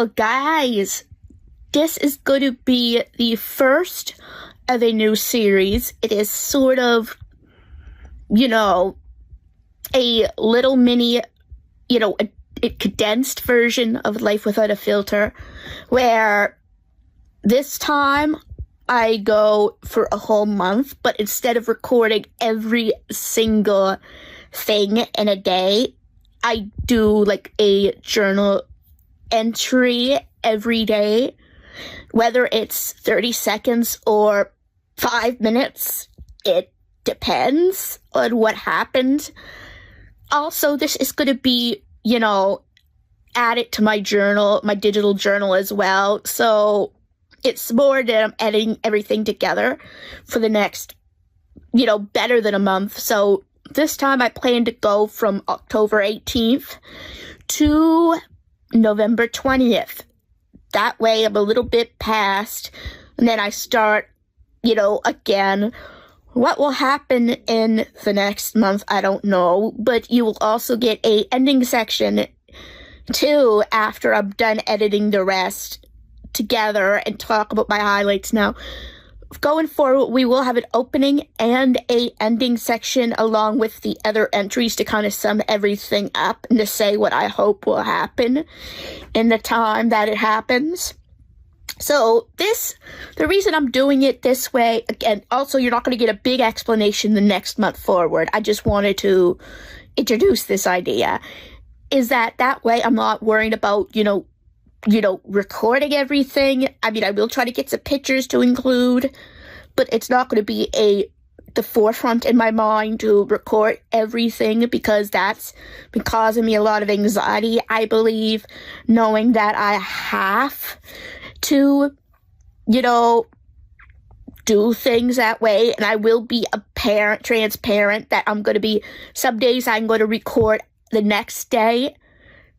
Well, guys, this is going to be the first of a new series. It is sort of, a little mini, a condensed version of Life Without a Filter, where this time I go for a whole month, but instead of recording every single thing in a day, I do like a journal entry every day, whether it's 30 seconds or 5 minutes. It depends on what happened. Also, this is going to be, added to my journal, my digital journal as well. So it's more that I'm editing everything together for the next, better than a month. So this time I plan to go from October 18th to November 20th. That way I'm a little bit past, and then I start, again. What will happen in the next month, I don't know, but you will also get a ending section too after I'm done editing the rest together and talk about my highlights. Now, going forward, we will have an opening and a ending section along with the other entries to kind of sum everything up and to say what I hope will happen in the time that it happens. So the reason I'm doing it this way, again, also you're not going to get a big explanation the next month forward. I just wanted to introduce this idea, is that way I'm not worried about, recording everything. I mean, I will try to get some pictures to include, but it's not going to be the forefront in my mind to record everything, because that's been causing me a lot of anxiety, I believe, knowing that I have to, do things that way. And I will be transparent that I'm going to be, some days I'm going to record the next day.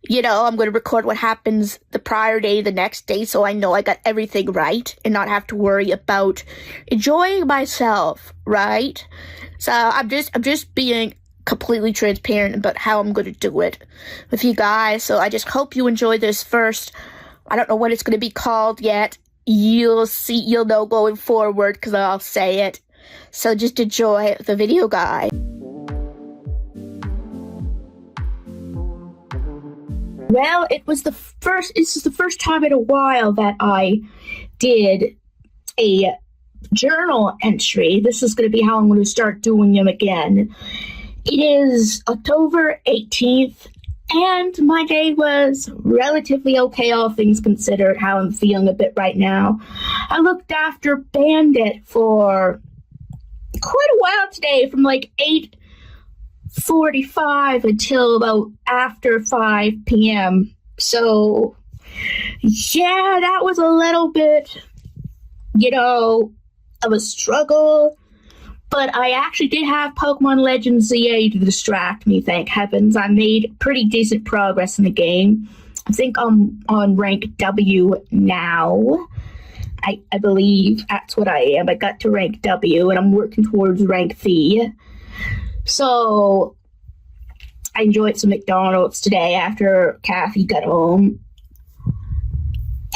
I'm going to record what happens the prior day, the next day, so I know I got everything right and not have to worry about enjoying myself, right? So I'm just being completely transparent about how I'm going to do it with you guys. So I just hope you enjoy this first. I don't know what it's going to be called yet. You'll know going forward because I'll say it. So just enjoy the video, guys. Well, this is the first time in a while that I did a journal entry. This is going to be how I'm going to start doing them again. It is October 18th. And my day was relatively okay, all things considered, how I'm feeling a bit right now. I looked after Bandit for quite a while today, from like 8:45 until about after 5 p.m. So, yeah, that was a little bit, of a struggle. But I actually did have Pokemon Legends ZA to distract me, thank heavens. I made pretty decent progress in the game. I think I'm on rank W now. I believe that's what I am. I got to rank W, and I'm working towards rank V. So I enjoyed some McDonald's today after Kathy got home.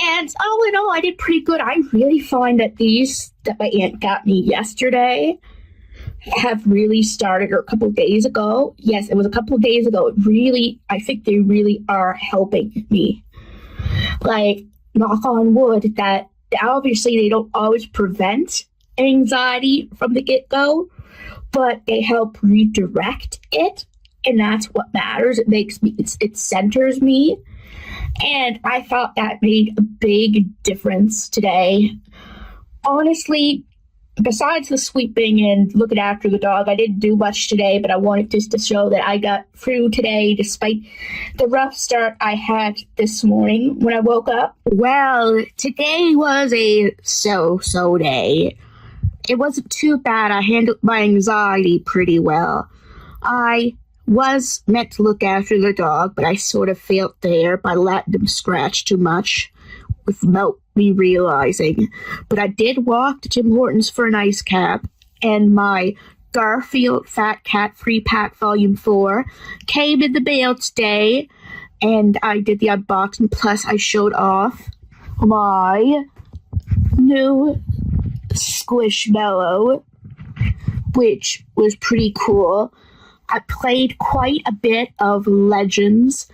And all in all, I did pretty good. I really find that these that my aunt got me yesterday have really started, or a couple of days ago. Yes, it was a couple of days ago. I think they really are helping me. Like, knock on wood, that obviously they don't always prevent anxiety from the get-go, but they help redirect it, and that's what matters. It centers me, and I thought that made a big difference today. Honestly, besides the sweeping and looking after the dog, I didn't do much today, but I wanted just to show that I got through today despite the rough start I had this morning when I woke up. Well, today was a so-so day. It wasn't too bad. I handled my anxiety pretty well. I was meant to look after the dog, but I sort of failed there by letting him scratch too much without me realizing. But I did walk to Tim Hortons for an ice cap, and my Garfield Fat Cat Free Pack Volume 4 came in the mail today, and I did the unboxing, plus I showed off my new Squishmallow, which was pretty cool. I played quite a bit of Legends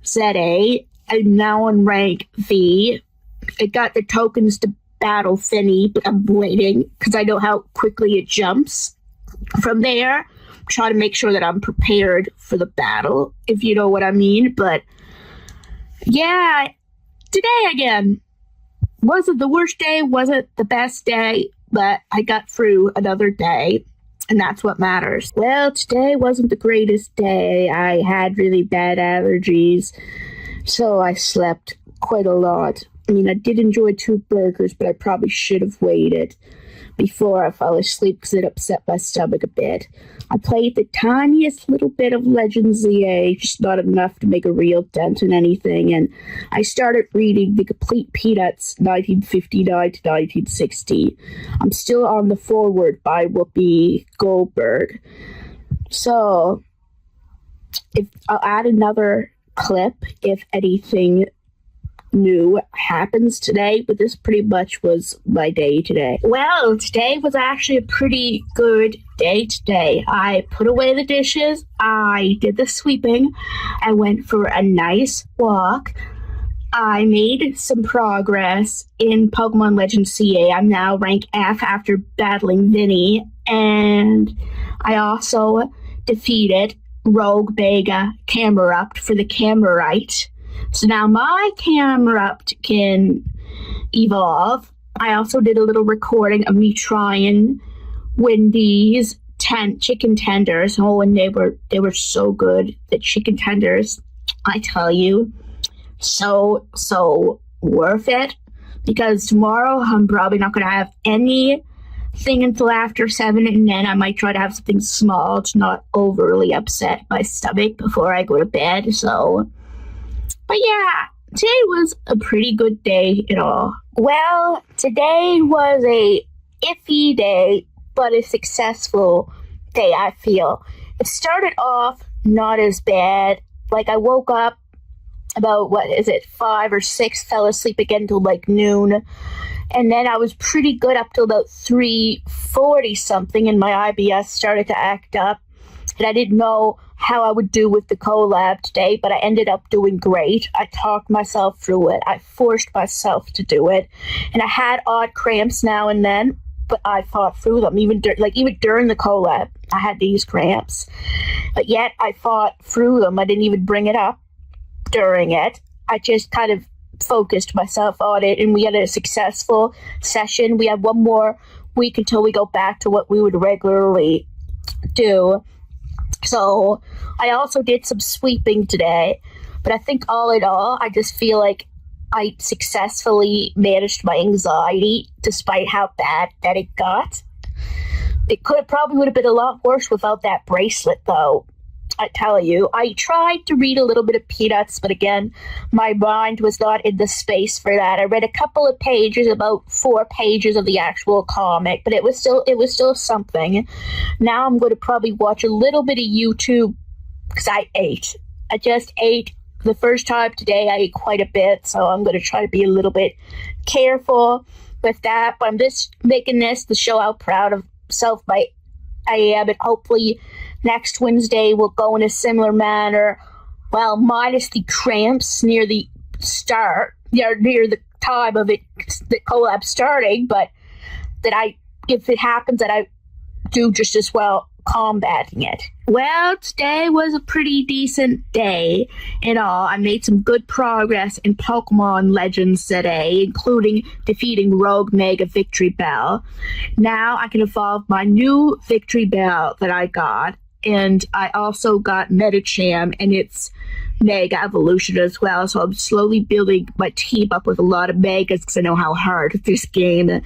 ZA. I'm now on rank V. I got the tokens to battle Finny, but I'm waiting because I know how quickly it jumps. From there, try to make sure that I'm prepared for the battle, if you know what I mean. But yeah, today again wasn't the worst day, wasn't the best day, but I got through another day, and that's what matters. Well, today wasn't the greatest day. I had really bad allergies, so I slept quite a lot. I mean, I did enjoy 2 burgers, but I probably should have waited before I fell asleep because it upset my stomach a bit. I played the tiniest little bit of Legends ZA, just not enough to make a real dent in anything, and I started reading The Complete Peanuts 1959 to 1960. I'm still on the foreword by Whoopi Goldberg. So, if I'll add another clip if anything new happens today, but this pretty much was my day today. Well, today was actually a pretty good day today. I put away the dishes, I did the sweeping, I went for a nice walk, I made some progress in Pokemon Legends CA. I'm now rank F after battling Vinny, and I also defeated Rogue Mega Camerupt for the Camerite. So now my Camerupt can evolve. I also did a little recording of me trying Wendy's chicken tenders. Oh, and they were so good. The chicken tenders, I tell you, so worth it. Because tomorrow I'm probably not going to have anything until after 7, and then I might try to have something small to not overly upset my stomach before I go to bed. So. But yeah, today was a pretty good day at all. Well, today was a iffy day, but a successful day, I feel. It started off not as bad. Like, I woke up about, 5 or 6, fell asleep again till like noon. And then I was pretty good up till about 3:40 something, and my IBS started to act up. And I didn't know how I would do with the collab today, but I ended up doing great. I talked myself through it. I forced myself to do it. And I had odd cramps now and then, but I fought through them. Even during the collab, I had these cramps. But yet, I fought through them. I didn't even bring it up during it. I just kind of focused myself on it, and we had a successful session. We have one more week until we go back to what we would regularly do. So I also did some sweeping today, but I think all in all, I just feel like I successfully managed my anxiety despite how bad that it got. It probably would have been a lot worse without that bracelet, though. I tell you, I tried to read a little bit of Peanuts, but again, my mind was not in the space for that. I read a couple of pages, about 4 pages of the actual comic, but it was still something. Now I'm going to probably watch a little bit of YouTube because I ate. I just ate the first time today. I ate quite a bit, so I'm going to try to be a little bit careful with that. But I'm just making this to show how proud of self I am, and hopefully next Wednesday will go in a similar manner. Well, minus the cramps near the start, near the time of it, the collab starting, but if it happens, that I do just as well combating it. Well, today was a pretty decent day in all. I made some good progress in Pokemon Legends today, including defeating Rogue Mega Victory Bell. Now I can evolve my new Victory Bell that I got, and I also got Medicham and its Mega Evolution as well, so I'm slowly building my team up with a lot of Megas because I know how hard this game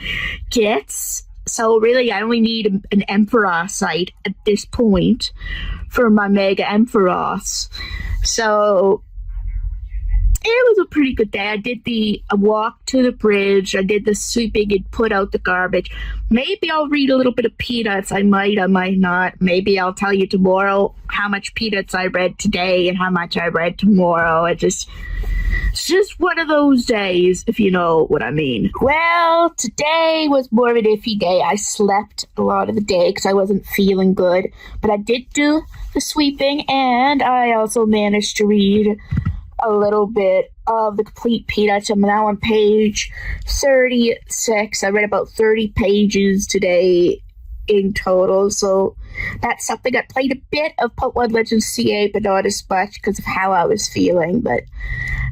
gets. So really, I only need an Ampharos site at this point for my Mega Ampharos. So It was a pretty good day. I did a walk to the bridge. I did the sweeping and put out the garbage. Maybe I'll read a little bit of Peanuts. I might not. Maybe I'll tell you tomorrow how much Peanuts I read today and how much I read tomorrow. It's just one of those days, if you know what I mean. Well, today was more of an iffy day. I slept a lot of the day because I wasn't feeling good. But I did do the sweeping, and I also managed to read a little bit of the complete Peanuts. I'm now on page 36. I read about 30 pages today in total, so that's something. I played a bit of Pokemon Legends CA, but not as much because of how I was feeling. But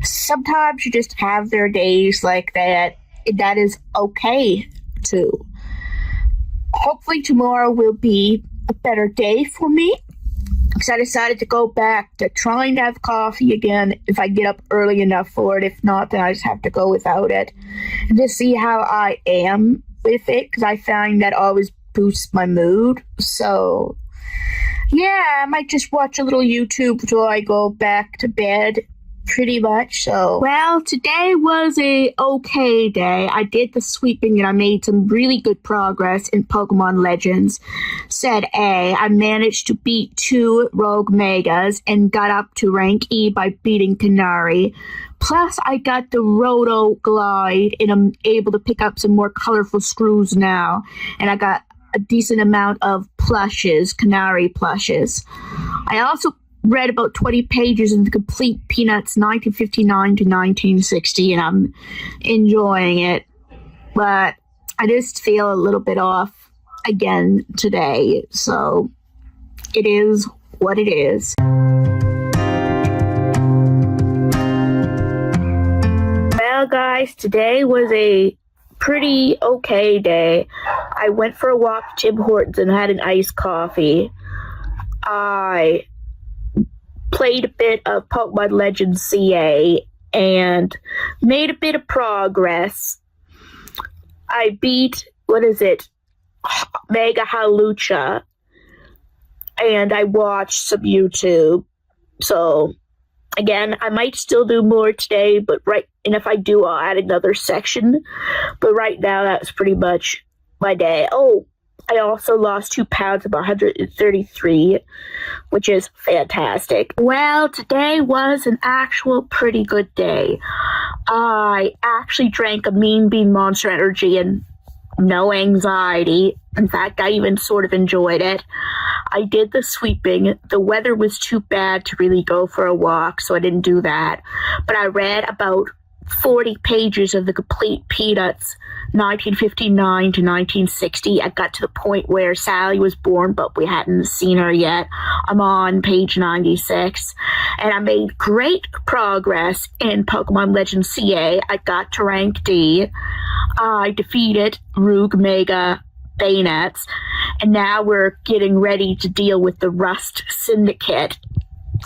sometimes you just have their days like that, and that is okay too. Hopefully tomorrow will be a better day for me, because I decided to go back to trying to have coffee again if I get up early enough for it. If not, then I just have to go without it and just see how I am with it, because I find that always boosts my mood. So yeah, I might just watch a little YouTube until I go back to bed, pretty much. So, well, today was a okay day. I did the sweeping and I made some really good progress in Pokemon Legends. Set A, I managed to beat 2 Rogue Megas and got up to rank E by beating Canary. Plus, I got the Roto Glide and I'm able to pick up some more colorful screws now. And I got a decent amount of plushes, Canary plushes. I also read about 20 pages in the complete Peanuts 1959 to 1960, and I'm enjoying it. But I just feel a little bit off again today, so it is what it is. Well, guys, today was a pretty okay day. I went for a walk to Tim Hortons and had an iced coffee. I played a bit of Pokemon Legends CA and made a bit of progress. I beat, Mega Halucha, and I watched some YouTube. So, again, I might still do more today, and if I do, I'll add another section. But right now, that's pretty much my day. Oh, I also lost 2 pounds, about 133, which is fantastic. Well, today was an actual pretty good day. I actually drank a Mean Bean Monster Energy and no anxiety. In fact, I even sort of enjoyed it. I did the sweeping. The weather was too bad to really go for a walk, so I didn't do that. But I read about 40 pages of the complete Peanuts 1959 to 1960. I got to the point where Sally was born, but we hadn't seen her yet. I'm on page 96, and I made great progress in Pokemon Legends CA. I got to rank D. I defeated Rogue Mega Bayonets, and now we're getting ready to deal with the Rust Syndicate.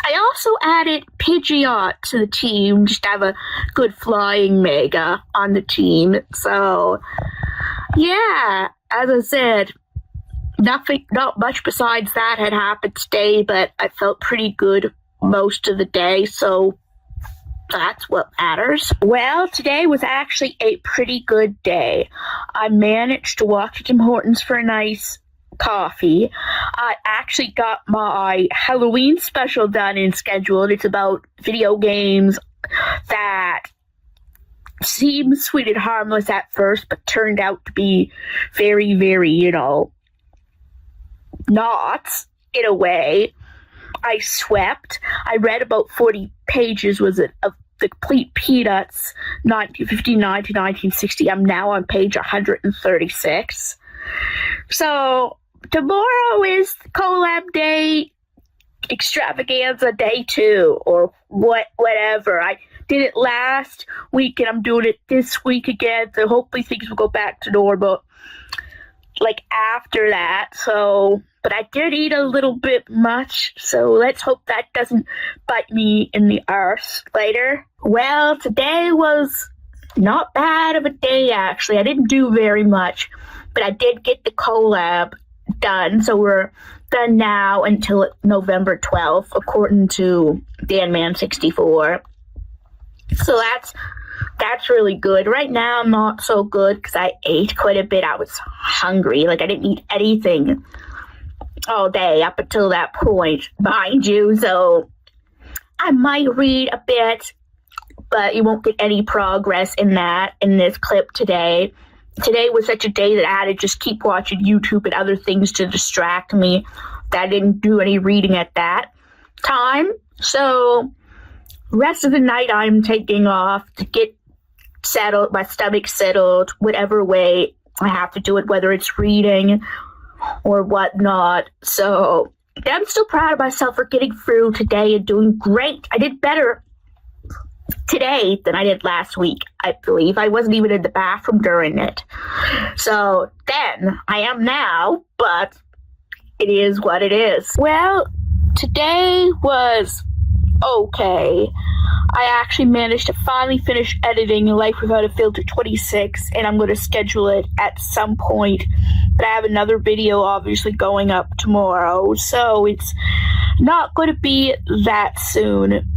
I also added Pidgeot to the team, just to have a good flying Mega on the team. So, yeah, as I said, not much besides that had happened today, but I felt pretty good most of the day, so that's what matters. Well, today was actually a pretty good day. I managed to walk to Tim Hortons for a nice coffee. I actually got my Halloween special done and scheduled. It's about video games that seemed sweet and harmless at first, but turned out to be very, very, not in a way. I swept. I read about 40 pages of the complete Peanuts 1959 to 1960. I'm now on page 136. So tomorrow is collab day, extravaganza day 2, or whatever. I did it last week and I'm doing it this week again, so hopefully things will go back to normal after that. So, but I did eat a little bit much, so let's hope that doesn't bite me in the arse later. Well, today was not bad of a day, actually. I didn't do very much, but I did get the collab done, so we're done now until November 12th, according to DanMan64. So that's really good. Right now, I'm not so good because I ate quite a bit. I was hungry. Like, I didn't eat anything all day up until that point, mind you. So I might read a bit, but you won't get any progress in this clip today. Today was such a day that I had to just keep watching YouTube and other things to distract me, that I didn't do any reading at that time. So rest of the night I'm taking off to get settled, my stomach settled, whatever way I have to do it, whether it's reading or whatnot. So I'm still proud of myself for getting through today and doing great. I did better today than I did last week, I believe. I wasn't even in the bathroom during it. So then I am now, but it is what it is. Well, today was okay. I actually managed to finally finish editing Life Without a Filter 26, and I'm going to schedule it at some point. But I have another video obviously going up tomorrow, so it's not going to be that soon.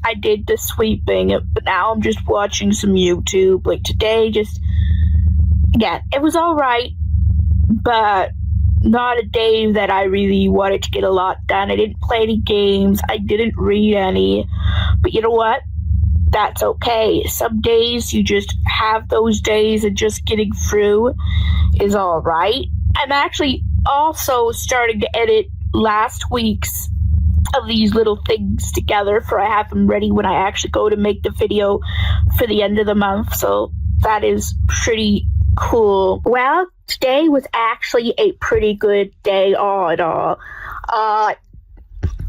I did the sweeping, but now I'm just watching some YouTube. Like today, it was alright, but not a day that I really wanted to get a lot done. I didn't play any games. I didn't read any. But you know what? That's okay. Some days you just have those days, and just getting through is all right. I'm actually also starting to edit last week's of these little things together, for I have them ready when I actually go to make the video for the end of the month. So that is pretty cool. Well, today was actually a pretty good day all in all.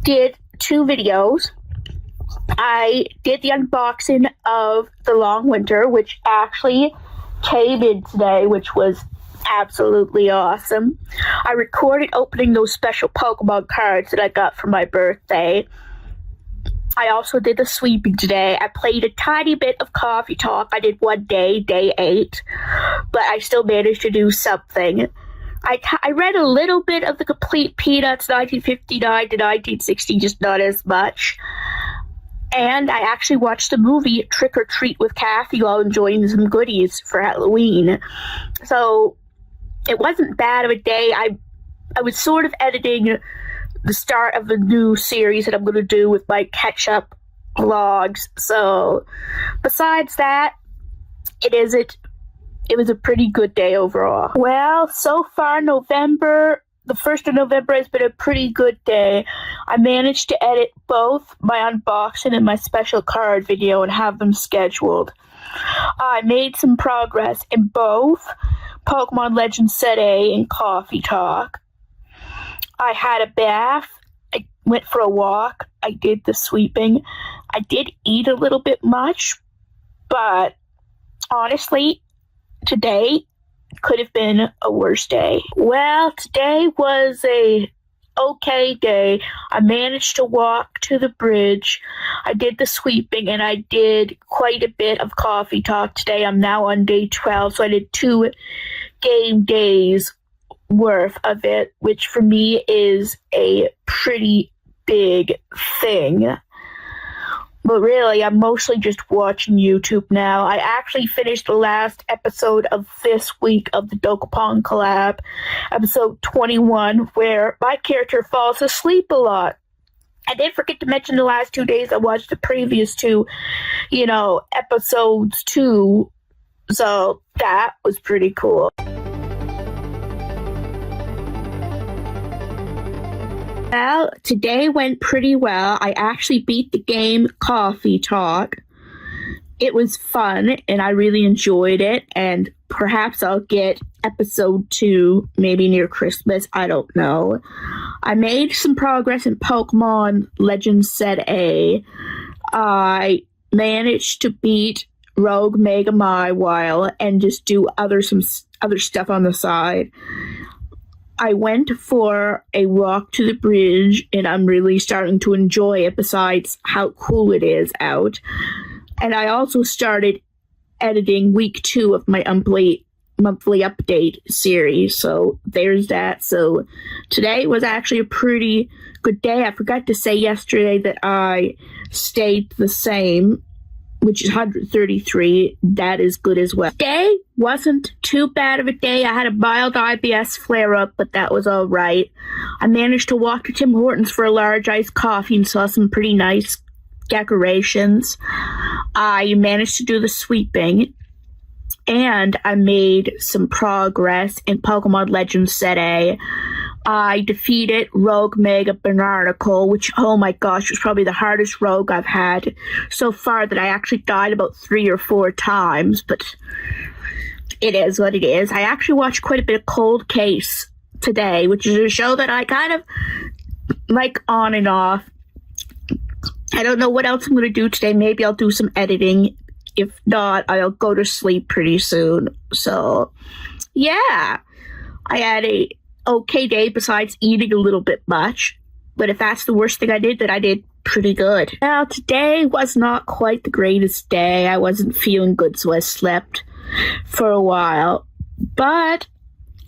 Did 2 videos. I did the unboxing of The Long Winter, which actually came in today, which was absolutely awesome. I recorded opening those special Pokemon cards that I got for my birthday. I also did the sweeping today. I played a tiny bit of Coffee Talk. I did one day, day 8, but I still managed to do something. I read a little bit of the Complete Peanuts 1959 to 1960, just not as much. And I actually watched the movie Trick or Treat with Kathy while enjoying some goodies for Halloween. So it wasn't bad of a day. I was sort of editing the start of a new series that I'm going to do with my catch-up vlogs. So besides that, it was a pretty good day overall. Well, so far the 1st of November has been a pretty good day. I managed to edit both my unboxing and my special card video and have them scheduled. I made some progress in both Pokemon Legends Set A and Coffee Talk. I had a bath. I went for a walk. I did the sweeping. I did eat a little bit much, but honestly, today could have been a worse day. Well, today was a okay day. I managed to walk to the bridge. I did the sweeping, and I did quite a bit of Coffee Talk today. I'm now on day 12, so I did 2 game days worth of it, which for me is a pretty big thing. But really, I'm mostly just watching YouTube now. I actually finished the last episode of this week of the Dokapon collab, episode 21, where my character falls asleep a lot. I did forget to mention the last 2 days I watched the previous 2, episodes too. So that was pretty cool. Well, today went pretty well. I actually beat the game Coffee Talk. It was fun, and I really enjoyed it, and perhaps I'll get episode 2 maybe near Christmas. I don't know. I made some progress in Pokemon Legends Set A. I managed to beat Rogue Mega Maiwile and just do other stuff on the side. I went for a walk to the bridge, and I'm really starting to enjoy it, besides how cool it is out. And I also started editing week 2 of my monthly update series, so there's that. So today was actually a pretty good day. I forgot to say yesterday that I stayed the same which is 133. That is good as well. Today wasn't too bad of a day. I had a mild IBS flare-up, but that was all right. I managed to walk to Tim Hortons for a large iced coffee and saw some pretty nice decorations. I managed to do the sweeping, and I made some progress in Pokemon Legends Set A. I defeated Rogue Mega Barnacle, which, oh my gosh, was probably the hardest rogue I've had so far, that I actually died about 3 or 4 times, but it is what it is. I actually watched quite a bit of Cold Case today, which is a show that I kind of like on and off. I don't know what else I'm going to do today. Maybe I'll do some editing. If not, I'll go to sleep pretty soon. So, yeah, I had a okay day besides eating a little bit much. But if that's the worst thing I did, then I did pretty good. Now, today was not quite the greatest day. I wasn't feeling good, so I slept for a while. But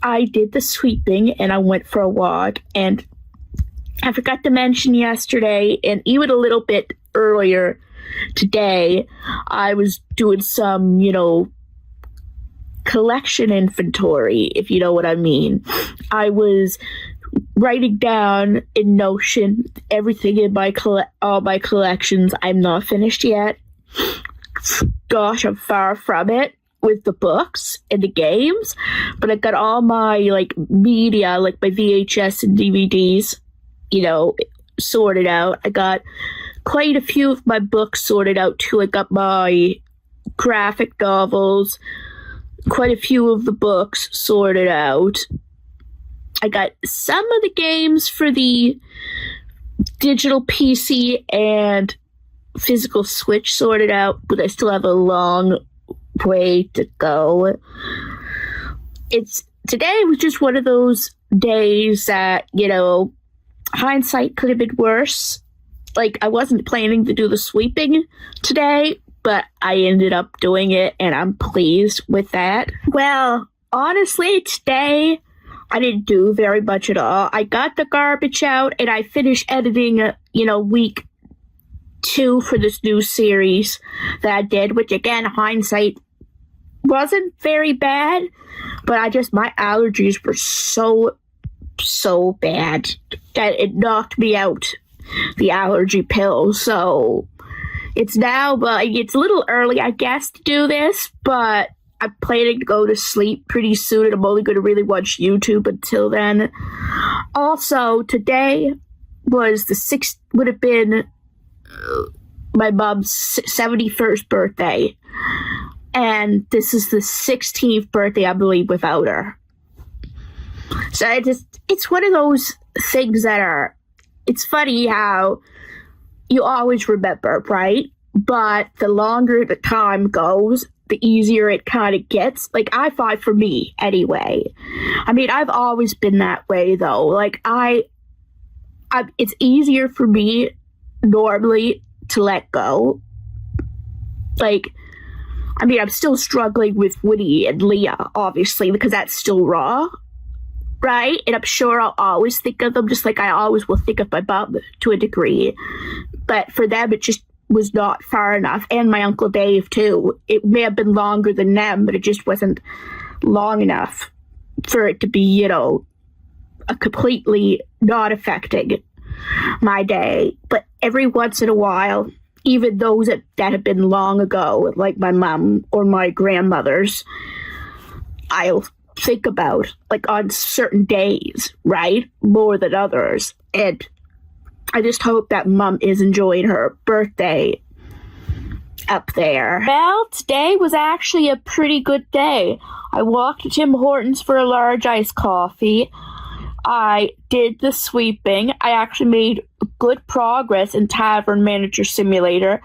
I did the sweeping, and I went for a walk. And I forgot to mention yesterday, and even a little bit earlier today, I was doing some, collection inventory, if you know what I mean. I was writing down in Notion everything in all my collections. I'm not finished yet. Gosh, I'm far from it with the books and the games, but I got all my media, like my VHS and DVDs, sorted out. I got quite a few of my books sorted out too. I got my graphic novels, quite a few of the books sorted out. I got some of the games for the digital PC and physical Switch sorted out, but I still have a long way to go. Today was just one of those days that, hindsight could have been worse. I wasn't planning to do the sweeping today, but I ended up doing it, and I'm pleased with that. Well, honestly, today I didn't do very much at all. I got the garbage out, and I finished editing, week 2 for this new series that I did, which, again, hindsight wasn't very bad, but my allergies were so bad that it knocked me out, the allergy pill. So it's now, it's a little early, I guess, to do this, but I'm planning to go to sleep pretty soon, and I'm only going to really watch YouTube until then. Also, today would have been my mom's 71st birthday, and this is the 16th birthday, I believe, without her. So it's one of those things that it's funny how you always remember, right? But the longer the time goes, the easier it kind of gets. I find, for me anyway. I mean, I've always been that way, though. It's easier for me normally to let go. I'm still struggling with Woody and Leah, obviously, because that's still raw, right? And I'm sure I'll always think of them, just like I always will think of my mom to a degree. But for them, it just was not far enough. And my Uncle Dave, too. It may have been longer than them, but it just wasn't long enough for it to be, a completely not affecting my day. But every once in a while, even those that have been long ago, like my mom or my grandmother's, I'll think about, on certain days, right? More than others. And I just hope that Mom is enjoying her birthday up there. Well, today was actually a pretty good day. I walked to Tim Hortons for a large iced coffee. I did the sweeping. I actually made good progress in Tavern Manager Simulator.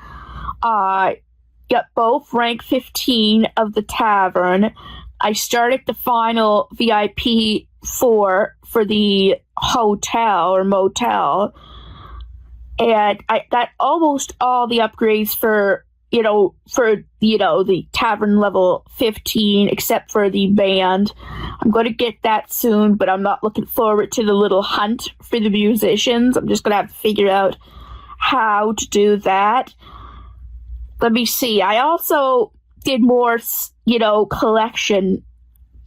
I got both rank 15 of the tavern. I started the final VIP for the hotel or motel. And I got almost all the upgrades for the tavern level 15, except for the band. I'm going to get that soon, but I'm not looking forward to the little hunt for the musicians. I'm just going to have to figure out how to do that. let me see. I also did more, collection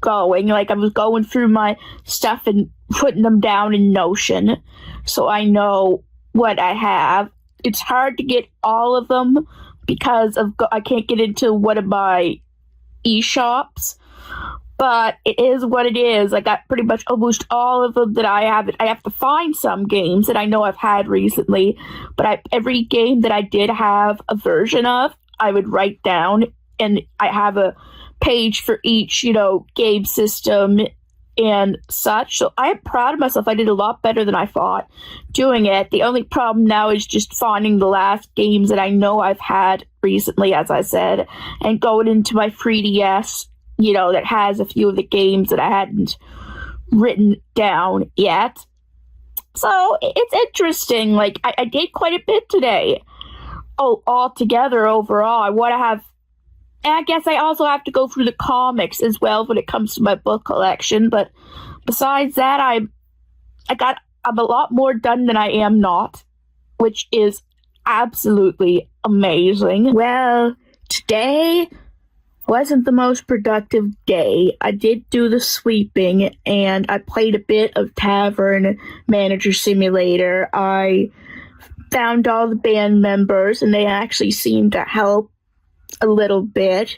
going. Like, I was going through my stuff and putting them down in Notion so I know what I have. It's hard to get all of them because I can't get into one of my eShops, but it is what it is. I got pretty much almost all of them that I have. I have to find some games that I know I've had recently, but every game that I did have a version of, I would write down, and I have a page for each, game system and such. So I am proud of myself. I did a lot better than I thought doing it. The only problem now is just finding the last games that I know I've had recently, as I said, and going into my 3DS, that has a few of the games that I hadn't written down yet. So it's interesting. Like, I did quite a bit today. Oh, altogether, overall, I want to have. And I guess I also have to go through the comics as well when it comes to my book collection. But besides that, I'm a lot more done than I am not, which is absolutely amazing. Well, today wasn't the most productive day. I did do the sweeping, and I played a bit of Tavern Manager Simulator. I found all the band members, and they actually seemed to help a little bit.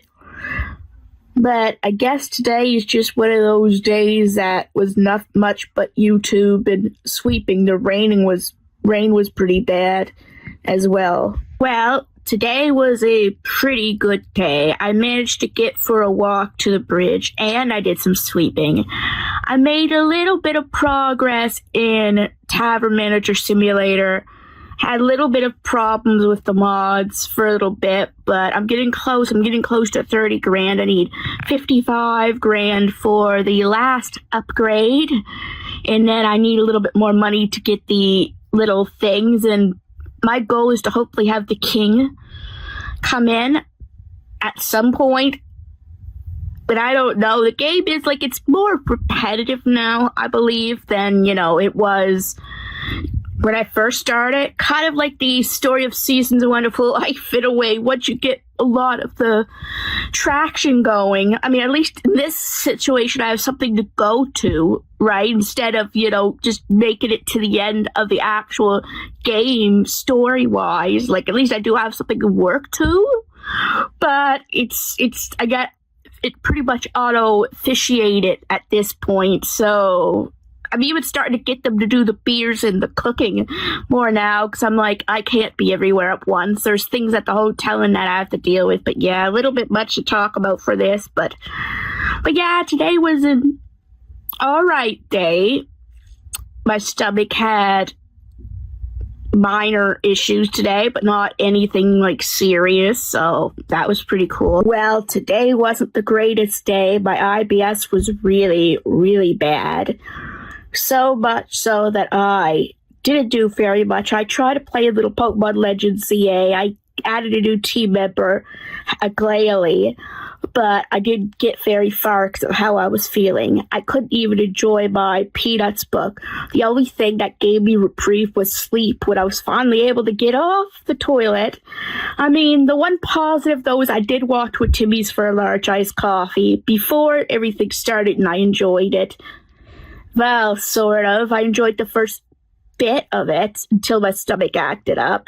But I guess today is just one of those days that was not much but YouTube and sweeping. The rain was pretty bad as well. Well, today was a pretty good day. I managed to get for a walk to the bridge, and I did some sweeping. I made a little bit of progress in Tavern Manager Simulator. Had a little bit of problems with the mods for a little bit, but I'm getting close. I'm getting close to 30 grand. I need 55 grand for the last upgrade, and then I need a little bit more money to get the little things, and my goal is to hopefully have the king come in at some point, but I don't know. The game is it's more repetitive now, I believe, than, it was when I first started. Kind of like the story of Seasons of Wonderful Life in a way. Once you get a lot of the traction going, I mean, at least in this situation, I have something to go to, right? Instead of, just making it to the end of the actual game story-wise. Like, at least I do have something to work to. But I got it pretty much auto-officiated at this point, so I'm even starting to get them to do the beers and the cooking more now, because I'm like, I can't be everywhere at once. There's things at the hotel and that I have to deal with. But yeah, a little bit much to talk about for this. But yeah, today was an alright day. My stomach had minor issues today, but not anything serious, so that was pretty cool. Well, today wasn't the greatest day. My IBS was really, really bad. So much so that I didn't do very much. I tried to play a little Pokemon Legends CA. I added a new team member, a Glalie, but I didn't get very far because of how I was feeling. I couldn't even enjoy my Peanuts book. The only thing that gave me reprieve was sleep when I was finally able to get off the toilet. I mean, the one positive, though, is I did walk to a Timmy's for a large iced coffee before everything started, and I enjoyed it. Well, sort of. I enjoyed the first bit of it until my stomach acted up.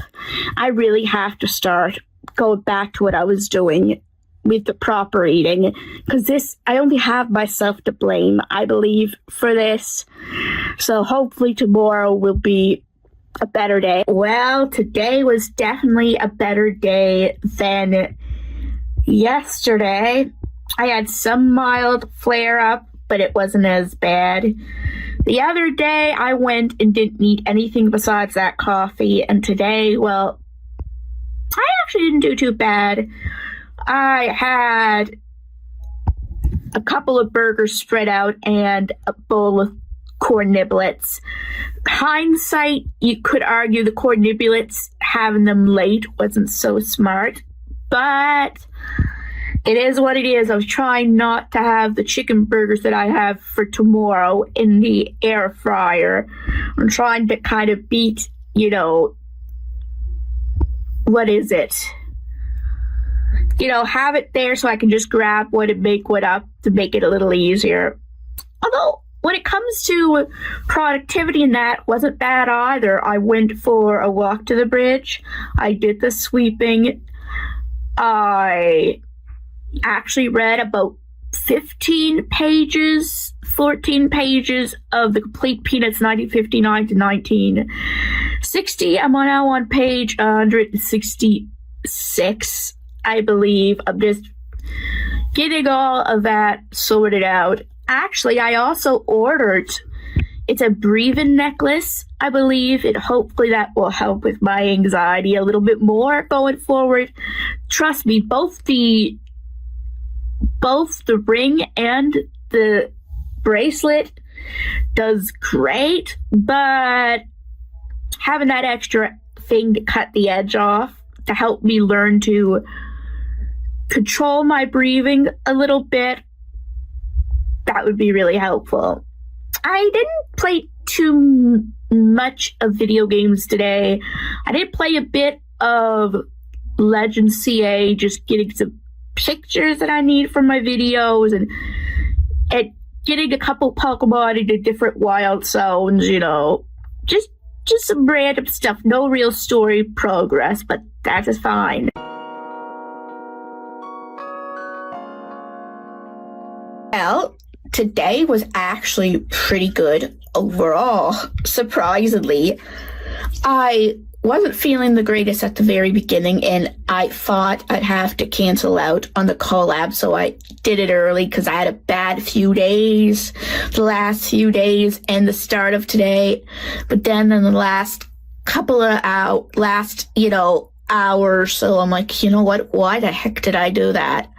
I really have to start going back to what I was doing with the proper eating, because I only have myself to blame, I believe, for this. So hopefully tomorrow will be a better day. Well, today was definitely a better day than yesterday. I had some mild flare-up, but it wasn't as bad. The other day, I went and didn't eat anything besides that coffee, and today, well, I actually didn't do too bad. I had a couple of burgers spread out and a bowl of corn niblets. Hindsight, you could argue the corn niblets, having them late wasn't so smart, but it is what it is. I was trying not to have the chicken burgers that I have for tomorrow in the air fryer. I'm trying to kind of beat, what is it? have it there so I can just grab one and make one up to make it a little easier. Although, when it comes to productivity and that, wasn't bad either. I went for a walk to the bridge. I did the sweeping. I actually read about 14 pages of the Complete Peanuts 1959 to 1960. I'm now on page 166, I believe. I'm just getting all of that sorted out. Actually, I also ordered, it's a breathing necklace, I believe, and hopefully that will help with my anxiety a little bit more going forward. Trust me, both the ring and the bracelet does great, but having that extra thing to cut the edge off to help me learn to control my breathing a little bit, that would be really helpful. I didn't play too much of video games today. I did play a bit of Legends CA, just getting some pictures that I need for my videos and getting a couple Pokemon into different wild zones, just some random stuff. No real story progress, but that is fine. Well, today was actually pretty good overall, surprisingly. I wasn't feeling the greatest at the very beginning, and I thought I'd have to cancel out on the collab, so I did it early because I had a bad few days, the last few days and the start of today. But then in the last couple of hours, so I'm like, you know what? Why the heck did I do that?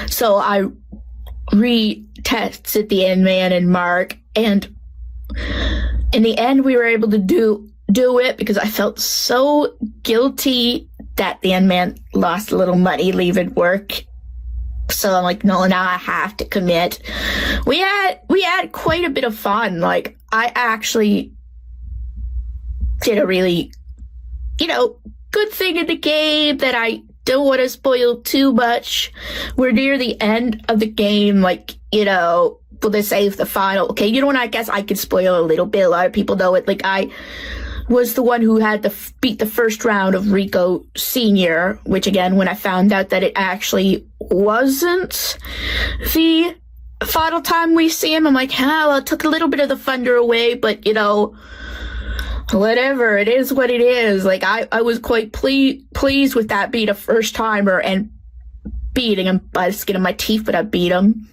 So I retested the Endman and Mark, and in the end we were able to do it because I felt so guilty that the Endman lost a little money leaving work. So I'm like, no, now I have to commit. We had quite a bit of fun. Like, I actually did a really, good thing in the game that I don't want to spoil too much. We're near the end of the game, will they save the final? Okay, I guess I could spoil a little bit. A lot of people know it. Like, I was the one who had to beat the first round of Rico Sr., which again, when I found out that it actually wasn't the final time we see him, I'm like, well, it took a little bit of the thunder away, but, whatever, it is what it is. Like, I was quite pleased with that being a first-timer and beating him by the skin of my teeth, but I beat him.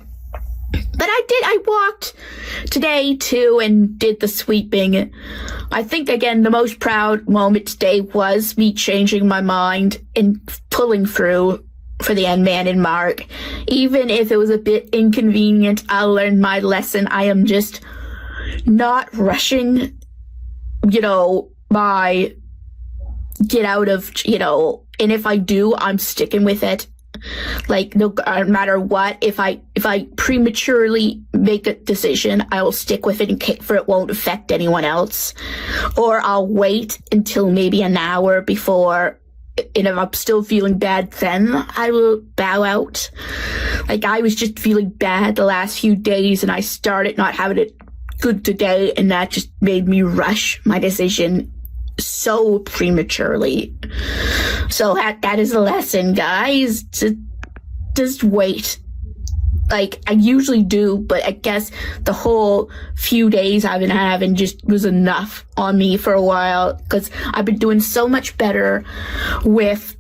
But I walked today, too, and did the sweeping. I think, again, the most proud moment today was me changing my mind and pulling through for the Endman and Mark. Even if it was a bit inconvenient, I learned my lesson. I am just not rushing, my get out of, and if I do, I'm sticking with it. Like, no matter what, if I prematurely make a decision, I will stick with it for it won't affect anyone else. Or I'll wait until maybe an hour before, and if I'm still feeling bad, then I will bow out. Like, I was just feeling bad the last few days, and I started not having it good today, and that just made me rush my decision so prematurely. So that is a lesson, guys. Just wait. Like, I usually do, but I guess the whole few days I've been having just was enough on me for a while, because I've been doing so much better with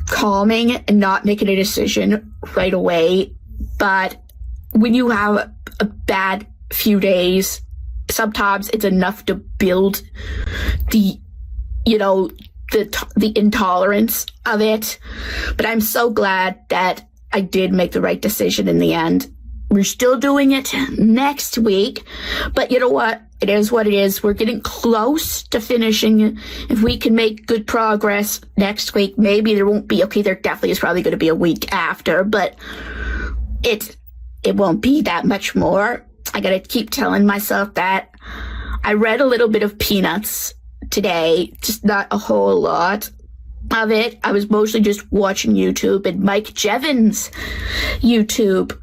calming and not making a decision right away. But when you have a bad few days, sometimes it's enough to build the intolerance of it. But I'm so glad that I did make the right decision in the end. We're still doing it next week, but you know what? It is what it is. We're getting close to finishing. If we can make good progress next week, maybe there won't be, there definitely is probably going to be a week after, but it won't be that much more. I gotta keep telling myself that. I read a little bit of Peanuts today, just not a whole lot, of it, I was mostly just watching YouTube and Mike Jevons' YouTube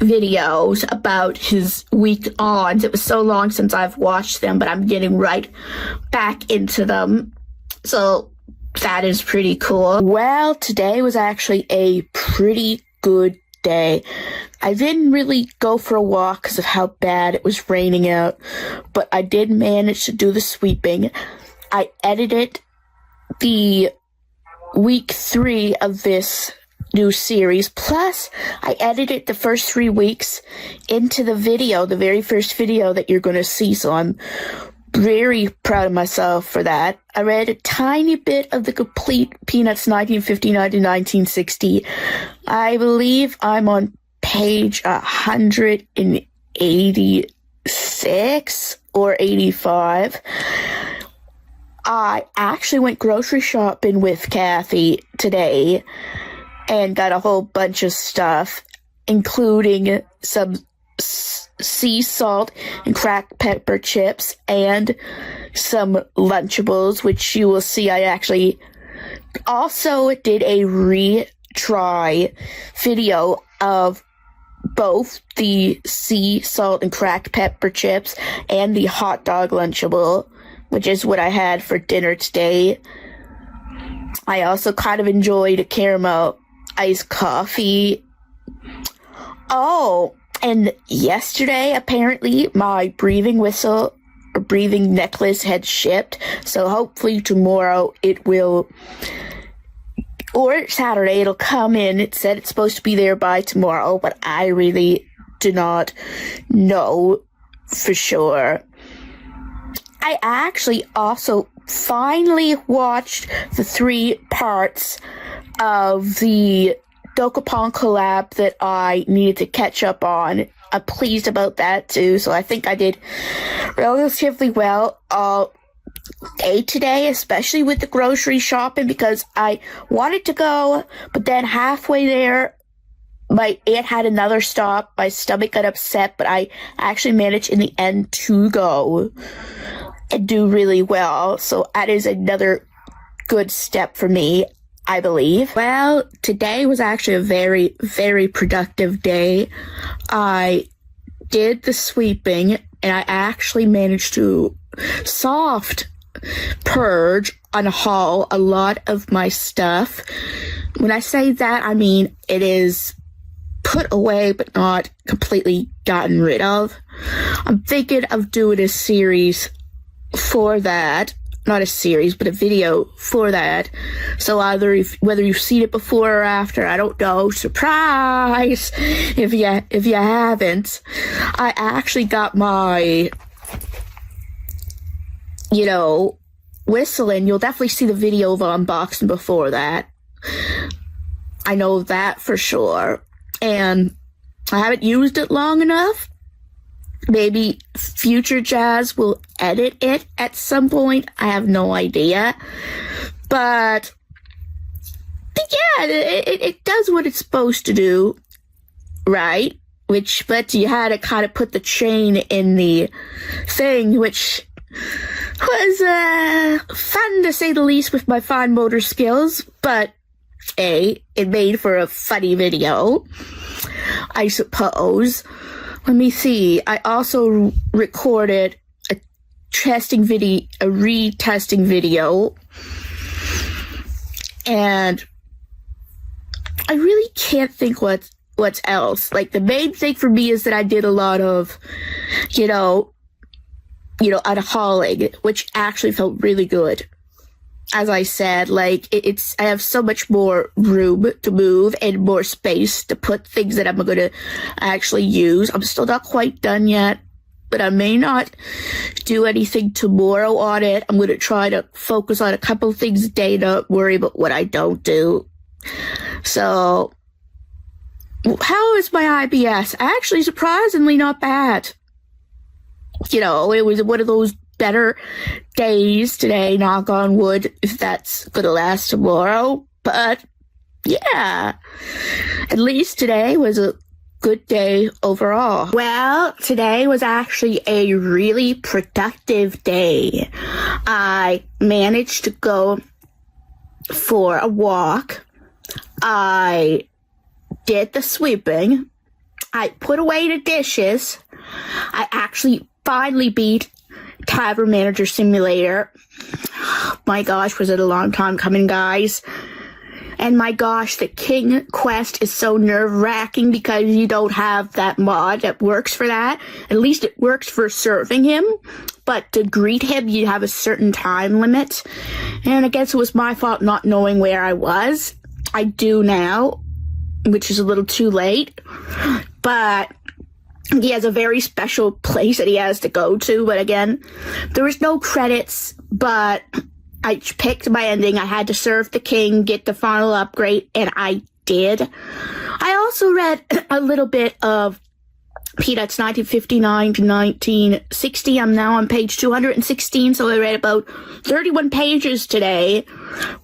videos about his week-ons. It was so long since I've watched them, but I'm getting right back into them. So that is pretty cool. Well, today was actually a pretty good day. I didn't really go for a walk because of how bad it was raining out, but I did manage to do the sweeping. I edited the week 3 of this new series, plus I edited the first 3 weeks into the video, the very first video that you're going to see, so I'm very proud of myself for that. I read a tiny bit of the complete Peanuts 1959 to 1960. I believe I'm on page 186 or 85. I actually went grocery shopping with Kathy today and got a whole bunch of stuff, including some sea salt and cracked pepper chips and some Lunchables, which you will see I actually also did a retry video of both the sea salt and cracked pepper chips and the hot dog Lunchable, which is what I had for dinner today. I also kind of enjoyed a caramel iced coffee. Oh, and yesterday, apparently, my breathing whistle or breathing necklace had shipped. So hopefully tomorrow it will, or Saturday, it'll come in. It said it's supposed to be there by tomorrow, but I really do not know for sure. I actually also finally watched the 3 parts of the Dokapon collab that I needed to catch up on. I'm pleased about that too, so I think I did relatively well all day today, especially with the grocery shopping, because I wanted to go, but then halfway there, my aunt had another stop, my stomach got upset, but I actually managed in the end to go and do really well, so that is another good step for me, I believe. Well, today was actually a very, very productive day. I did the sweeping, and I actually managed to soft purge, unhaul a lot of my stuff. When I say that, I mean it is put away but not completely gotten rid of. I'm thinking of doing a series for that. Not a series, but a video for that. So either whether you've seen it before or after, I don't know. Surprise! If you haven't, I actually got my, whistle in. You'll definitely see the video of unboxing before that. I know that for sure. And I haven't used it long enough. Maybe Future Jazz will edit it at some point. I have no idea. But yeah, it does what it's supposed to do, right? But you had to kind of put the chain in the thing, which was fun to say the least with my fine motor skills. But it made for a funny video, I suppose. Let me see. I also recorded a retesting video, and I really can't think what's else. Like, the main thing for me is that I did a lot of, unhauling, which actually felt really good. As I said, I have so much more room to move and more space to put things that I'm going to actually use. I'm still not quite done yet, but I may not do anything tomorrow on it. I'm going to try to focus on a couple of things a day, not worry about what I don't do. So, how is my IBS? Actually, surprisingly not bad. It was one of those better days today, knock on wood, if that's gonna last tomorrow. But yeah, at least today was a good day overall. Well, today was actually a really productive day. I managed to go for a walk. I did the sweeping. I put away the dishes. I actually finally beat Tavern Manager Simulator. My gosh, was it a long time coming, guys. And my gosh, the King quest is so nerve-wracking because you don't have that mod that works for that. At least it works for serving him. But to greet him, you have a certain time limit. And I guess it was my fault not knowing where I was. I do now, which is a little too late. But he has a very special place that he has to go to. But again, there was no credits, but I picked my ending. I had to serve the king, get the final upgrade, and I did. I also read a little bit of Peanuts 1959 to 1960. I'm now on page 216, so I read about 31 pages today,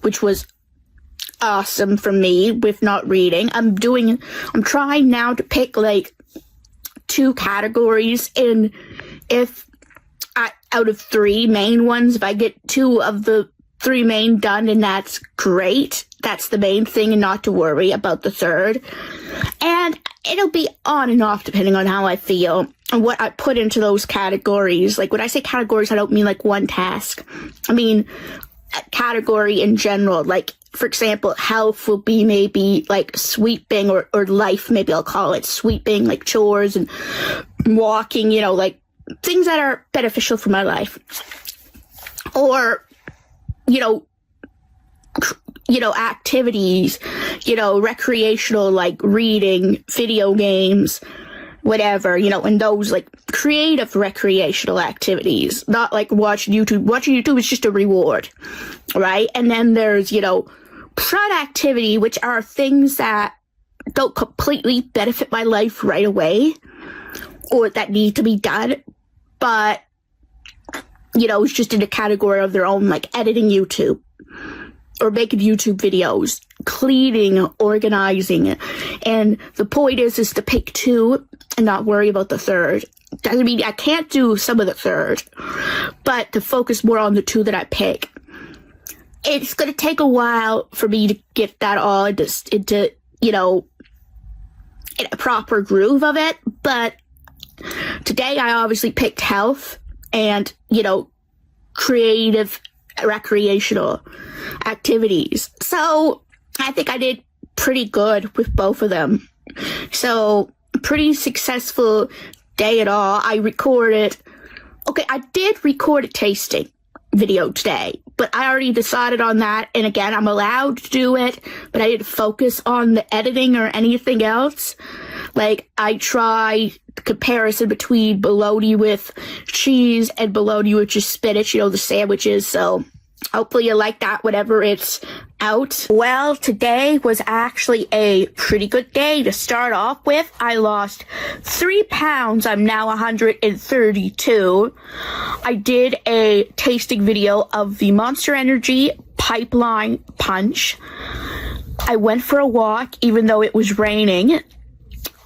which was awesome for me with not reading. I'm trying now to pick like 2 categories, and if out of 3 main ones, if I get 2 of the 3 main done, then that's great. That's the main thing, and not to worry about the third. And it'll be on and off depending on how I feel and what I put into those categories. Like when I say categories, I don't mean like one task. I mean a category in general. Like, for example, health will be maybe like sweeping, or life, maybe I'll call it sweeping, like chores and walking, like things that are beneficial for my life. Or, activities, recreational, like reading, video games, whatever, and those like creative recreational activities, not like watching YouTube. Watching YouTube is just a reward, right? And then there's, productivity, which are things that don't completely benefit my life right away or that need to be done, but, it's just in a category of their own, like editing YouTube or making YouTube videos, cleaning, organizing. And the point is to pick 2 and not worry about the third. Doesn't mean I can't do some of the third, but to focus more on the 2 that I pick. It's going to take a while for me to get that all into in a proper groove of it. But today I obviously picked health and, creative recreational activities. So I think I did pretty good with both of them. So pretty successful day at all. I did record a tasting video today, but I already decided on that. And again, I'm allowed to do it, but I didn't focus on the editing or anything else. Like, I try the comparison between bologna with cheese and bologna with just spinach, the sandwiches. So hopefully you like that whenever it's out. Well, today was actually a pretty good day to start off with. I lost 3 pounds. I'm now 132. I did a tasting video of the Monster Energy Pipeline Punch. I went for a walk even though it was raining.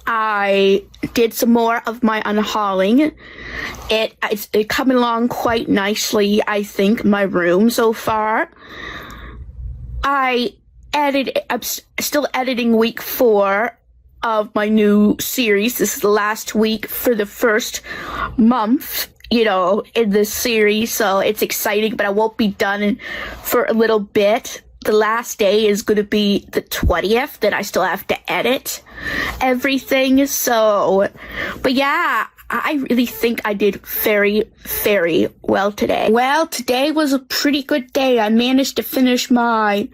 I did some more of my unhauling. It's coming along quite nicely, I think, my room so far. I'm still editing week 4 of my new series. This is the last week for the first month, in this series. So it's exciting, but I won't be done for a little bit. The last day is going to be the 20th, that I still have to edit everything. So, but yeah, I really think I did very, very well today. Well, today was a pretty good day. I managed to finish my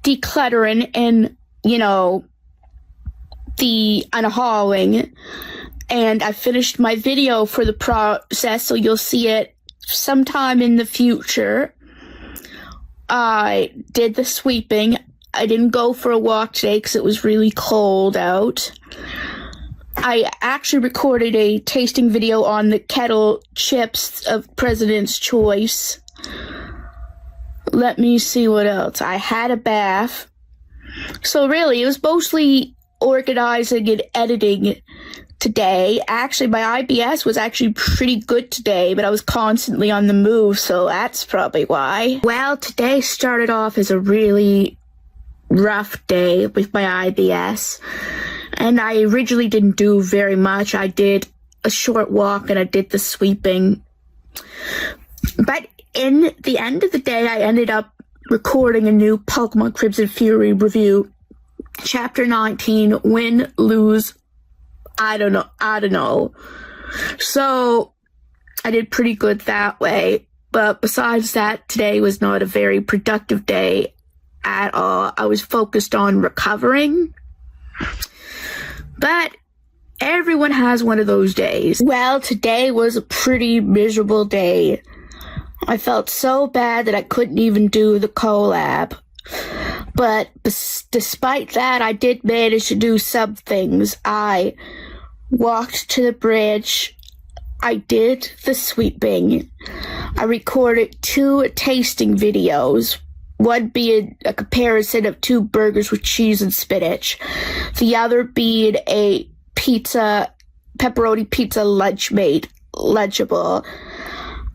decluttering and, the unhauling. And I finished my video for the process, so you'll see it sometime in the future. I did the sweeping. I didn't go for a walk today because it was really cold out. I actually recorded a tasting video on the kettle chips of President's Choice. Let me see what else. I had a bath. So really, it was mostly organizing and editing today. Actually, my IBS was actually pretty good today, but I was constantly on the move, so that's probably why. Well, today started off as a really rough day with my IBS, and I originally didn't do very much. I did a short walk and I did the sweeping. But in the end of the day, I ended up recording a new Pokemon Crimson Fury review. Chapter 19, win, lose, I don't know. So I did pretty good that way. But besides that, today was not a very productive day at all. I was focused on recovering. But everyone has one of those days. Well, today was a pretty miserable day. I felt so bad that I couldn't even do the collab. But despite that, I did manage to do some things. I walked to the bridge. I did the sweeping. I recorded 2 tasting videos, one being a comparison of 2 burgers with cheese and spinach, the other being a pepperoni pizza lunchable.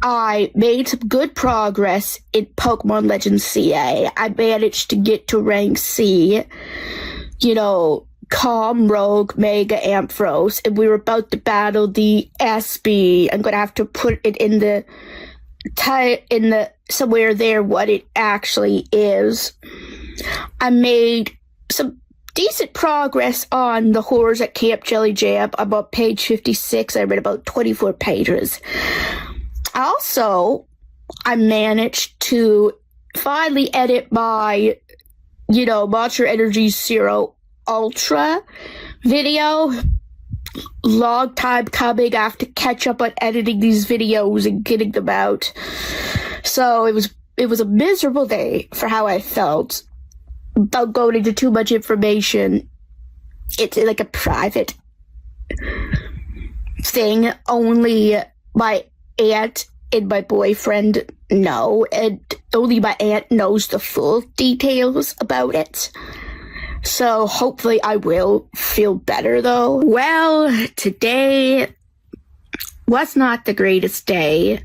I made some good progress in Pokemon Legends CA. I managed to get to rank C, Calm, Rogue, Mega, Ampharos, and we were about to battle the SB. I'm gonna have to put it in the somewhere there what it actually is. I made some decent progress on the horrors at Camp Jelly Jam. I'm on page 56. I read about 24 pages. Also, I managed to finally edit my, Monster Energy Zero Ultra video. Long time coming. I have to catch up on editing these videos and getting them out. So it was a miserable day for how I felt. Without going into too much information, it's like a private thing. Only my aunt and my boyfriend know, and only my aunt knows the full details about it. So hopefully I will feel better though. Well, today was not the greatest day.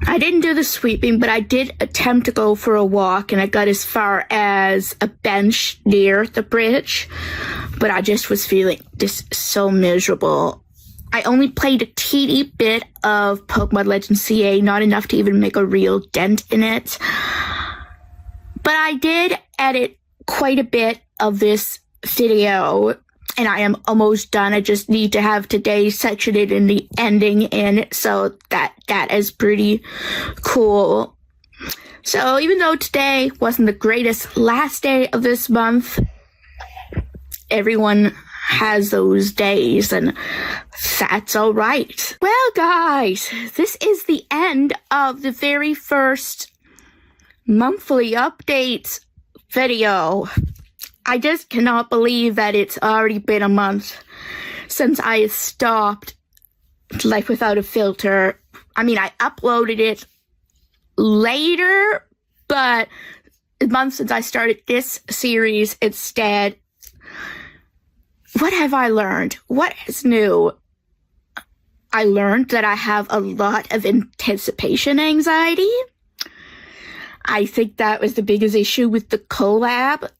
I didn't do the sweeping, but I did attempt to go for a walk, and I got as far as a bench near the bridge, but I just was feeling just so miserable. I only played a teeny bit of Pokemon Legends CA, not enough to even make a real dent in it. But I did edit quite a bit of this video, and I am almost done. I just need to have today's section in the ending in, so that is pretty cool. So even though today wasn't the greatest last day of this month, everyone has those days, and that's all right. Well, guys, this is the end of the very first monthly update video. I just cannot believe that it's already been a month since I stopped Life Without a Filter. I mean, I uploaded it later, but a month since I started this series instead. What have I learned? What is new? I learned that I have a lot of anticipation anxiety. I think that was the biggest issue with the collab.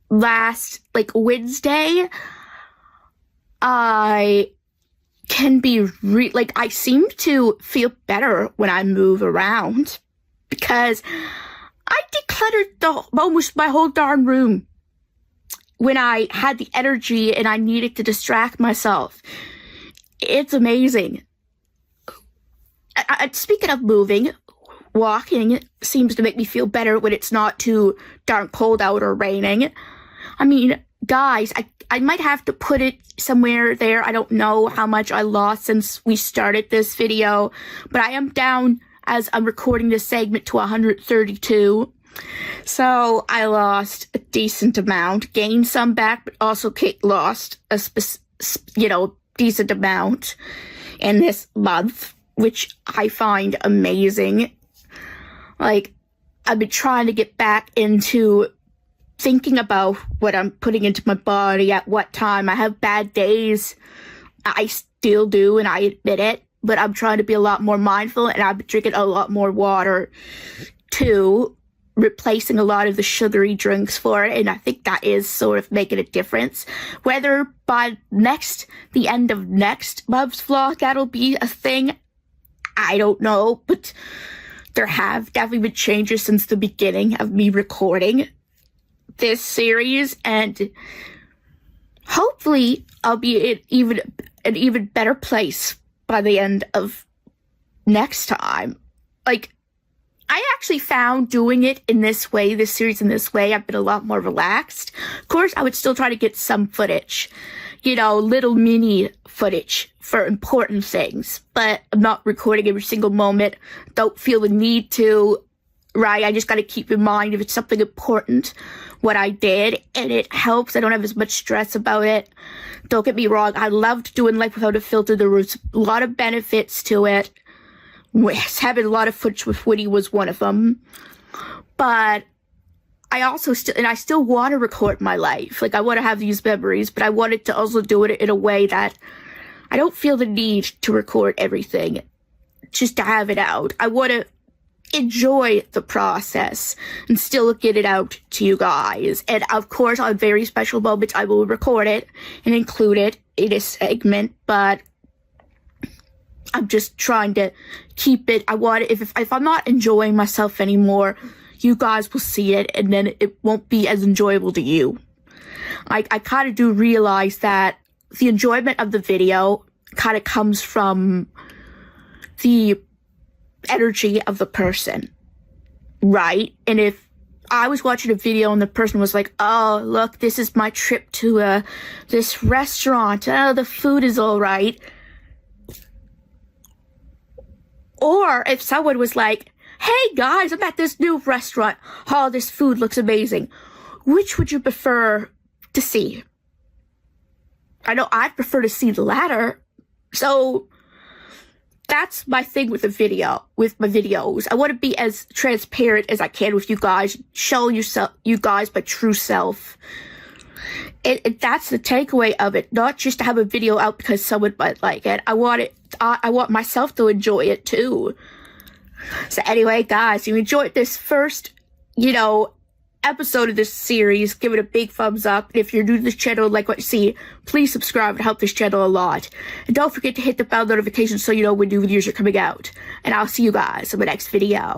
Last, Wednesday, I can be, I seem to feel better when I move around, because I decluttered almost my whole darn room when I had the energy and I needed to distract myself. It's amazing. Speaking of moving, walking seems to make me feel better when it's not too darn cold out or raining. I mean, guys, I might have to put it somewhere there. I don't know how much I lost since we started this video, but I am down, as I'm recording this segment, to 132. So I lost a decent amount, gained some back, but also lost a decent amount in this month, which I find amazing. I've been trying to get back into thinking about what I'm putting into my body at what time. I have bad days. I still do, and I admit it, but I'm trying to be a lot more mindful, and I'm drinking a lot more water too, replacing a lot of the sugary drinks for it, and I think that is sort of making a difference. Whether by the end of next month's vlog that'll be a thing, I don't know, but there have definitely been changes since the beginning of me recording this series, and hopefully I'll be in an even better place by the end of next time. Like, I actually found doing it in this way, this series in this way, I've been a lot more relaxed. Of course, I would still try to get some footage, little mini footage for important things, but I'm not recording every single moment. Don't feel the need to, right? I just got to keep in mind if it's something important, what I did, and it helps. I don't have as much stress about it. Don't get me wrong. I loved doing Life Without a Filter. There was a lot of benefits to it. Having a lot of footage with Woody was one of them. But I still want to record my life. Like, I want to have these memories, but I wanted to also do it in a way that I don't feel the need to record everything just to have it out. I want to enjoy the process and still get it out to you guys. And of course, on very special moments, I will record it and include it in a segment, but I'm just trying to keep it. I want it, if I'm not enjoying myself anymore, you guys will see it, and then it won't be as enjoyable to you. I kind of do realize that the enjoyment of the video kind of comes from the energy of the person, right? And if I was watching a video and the person was like, oh, look, this is my trip to this restaurant. Oh, the food is all right. Or if someone was like, hey guys, I'm at this new restaurant. Oh, this food looks amazing. Which would you prefer to see? I know I'd prefer to see the latter. So that's my thing with my videos. I want to be as transparent as I can with you guys, show you guys my true self. And that's the takeaway of it, not just to have a video out because someone might like it. I want myself to enjoy it too. So anyway, guys, if you enjoyed this first, episode of this series, give it a big thumbs up. And if you're new to this channel and like what you see, please subscribe and help this channel a lot. And don't forget to hit the bell notification so you know when new videos are coming out. And I'll see you guys in the next video.